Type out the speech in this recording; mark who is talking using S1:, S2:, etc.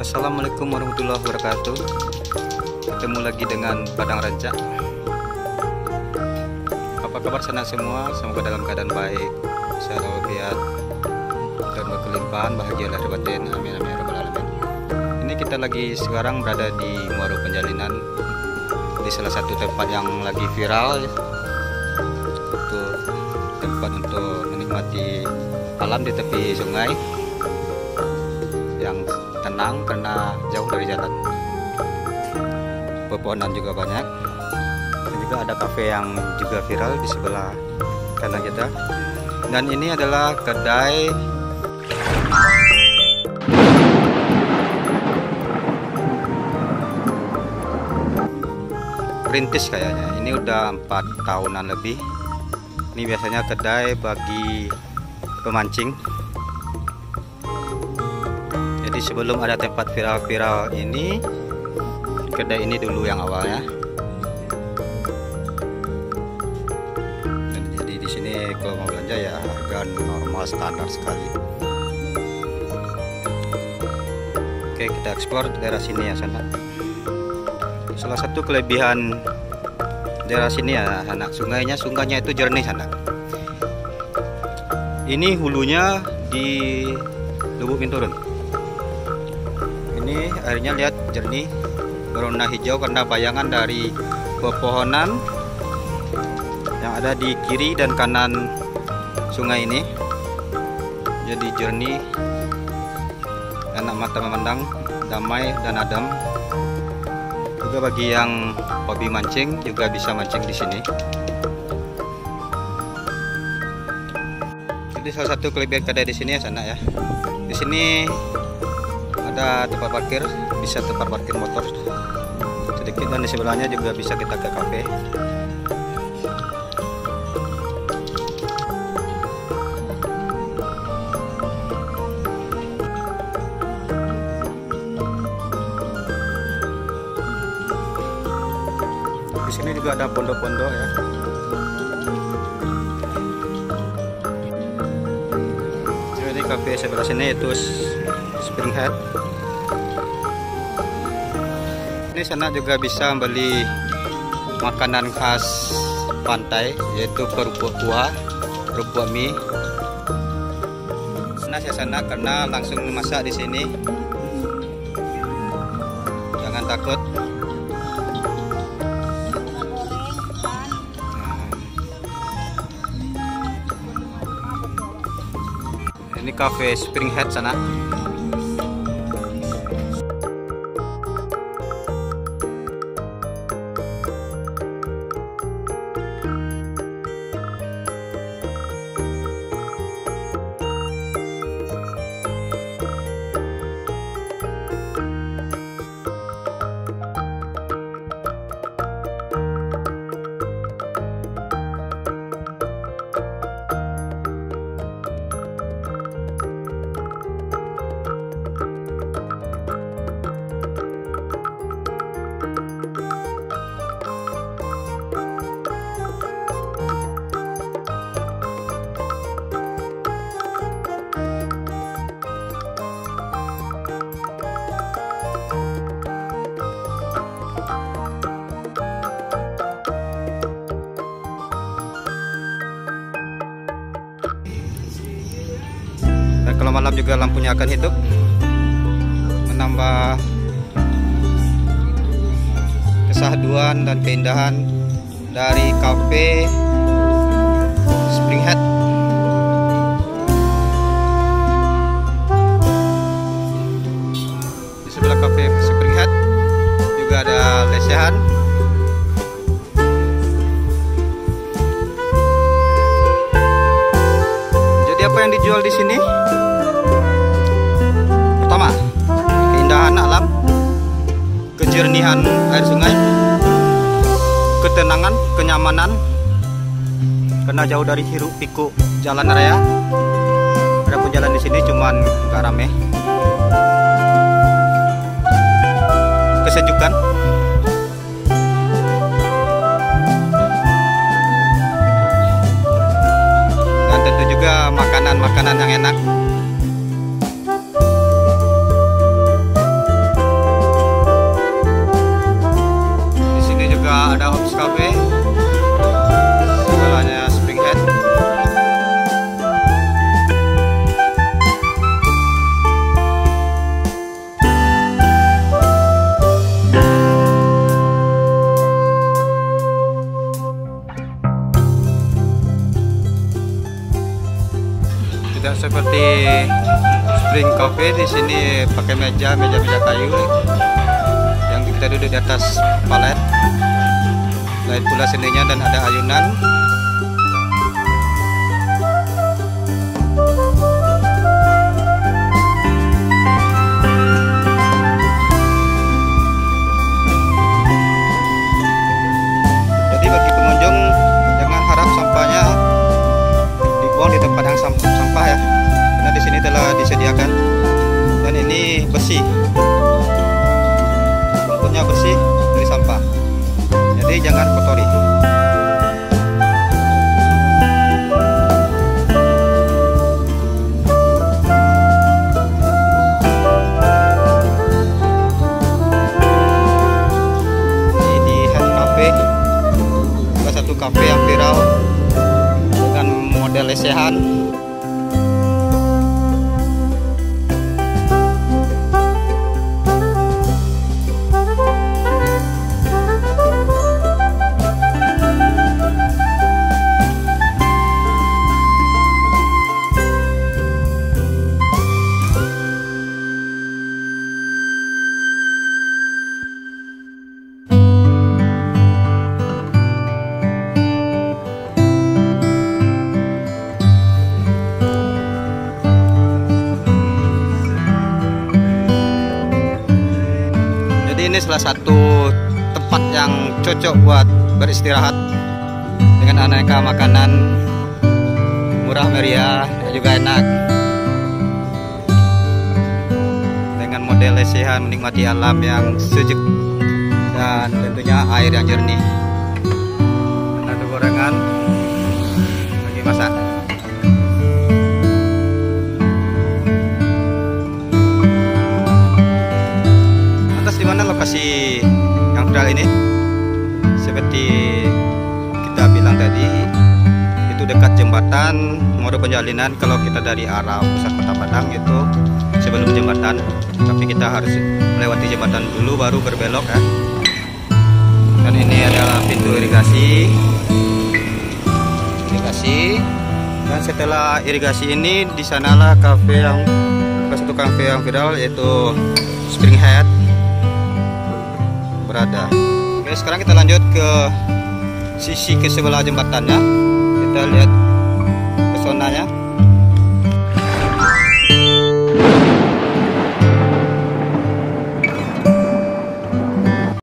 S1: Assalamualaikum warahmatullahi wabarakatuh. Ketemu lagi dengan Padang Rancak. Apa kabar sana semua? Semoga dalam keadaan baik, sehat walafiat, dan berkelimpahan bahagia lahir batin. Amin amin ya rabbal alamin. Ini kita lagi sekarang berada di Muaro Penjalinan, di salah satu tempat yang lagi viral, untuk tempat untuk menikmati alam di tepi sungai yang tenang karena jauh dari jalan. Pepohonan juga banyak. Dan juga ada kafe yang juga viral di sebelah kanan kita. Dan ini adalah kedai perintis kayaknya. Ini udah 4 tahunan lebih. Ini biasanya kedai bagi pemancing. Jadi sebelum ada tempat viral-viral ini, kedai ini dulu yang awalnya. Dan jadi di sini kalau mau belanja ya harga normal standar sekali. Oke, kita eksplor daerah sini ya sana. Salah satu kelebihan daerah sini ya anak, sungainya itu jernih sana. Ini hulunya di Lubuk Binturun. Ini airnya lihat jernih, berwarna hijau karena bayangan dari pepohonan yang ada di kiri dan kanan sungai ini. Jadi jernih, enak mata memandang, damai dan adem. Juga bagi yang hobi mancing juga bisa mancing di sini. Jadi salah satu kelebihan kedai di sini ya sana ya. Di sini ada tempat parkir, bisa tempat parkir motor sedikit, dan di sebelahnya juga bisa kita ke kafe. Di sini juga ada pondok-pondok ya. Jadi kafe sebelah sini itu Springhead. Ini sana juga bisa beli makanan khas pantai, yaitu kerupuk kuah, kerupuk mie. Sana saya sana karena langsung masak di sini. Jangan takut. Ini cafe Springhead sana. Dan kalau malam juga lampunya akan hidup, menambah kesahduan dan keindahan dari cafe Springhead. Di sebelah cafe Springhead juga ada lesehan. Jadi apa yang dijual di sini? Pertama, keindahan alam, kejernihan air sungai, ketenangan, kenyamanan karena jauh dari hiruk pikuk jalan raya. Adapun jalan di sini cuman gak rame. Kesejukan, dan tentu juga makanan-makanan yang enak. seperti Spring Cafe. Di sini pakai meja kayu yang kita duduk di atas palet. Lain pula seninya dan ada ayunan. Jadi bagi pengunjung jangan harap sampahnya dibuang di tempat yang sampah ya, karena di sini telah disediakan dan ini bersih, rumputnya bersih dari sampah. Jadi jangan kotori. Ini di Head Cafe, salah satu kafe yang viral dengan model lesehan. Ini salah satu tempat yang cocok buat beristirahat dengan aneka makanan murah meriah dan juga enak, dengan model lesehan, menikmati alam yang sejuk dan tentunya air yang jernih. Ada gorengan lagi masak. Di mana lokasi yang viral ini? Seperti kita bilang tadi, itu dekat jembatan Moro Penjalinan. Kalau kita dari arah pusat kota Padang itu sebelum jembatan, tapi kita harus melewati jembatan dulu baru berbelok ya. Dan ini adalah pintu irigasi. Dan setelah irigasi ini, di sanalah kafe yang salah satu kafe yang viral, yaitu Spring Head berada. Oke, sekarang kita lanjut ke sisi ke sebelah jembatannya. Kita lihat pesonanya.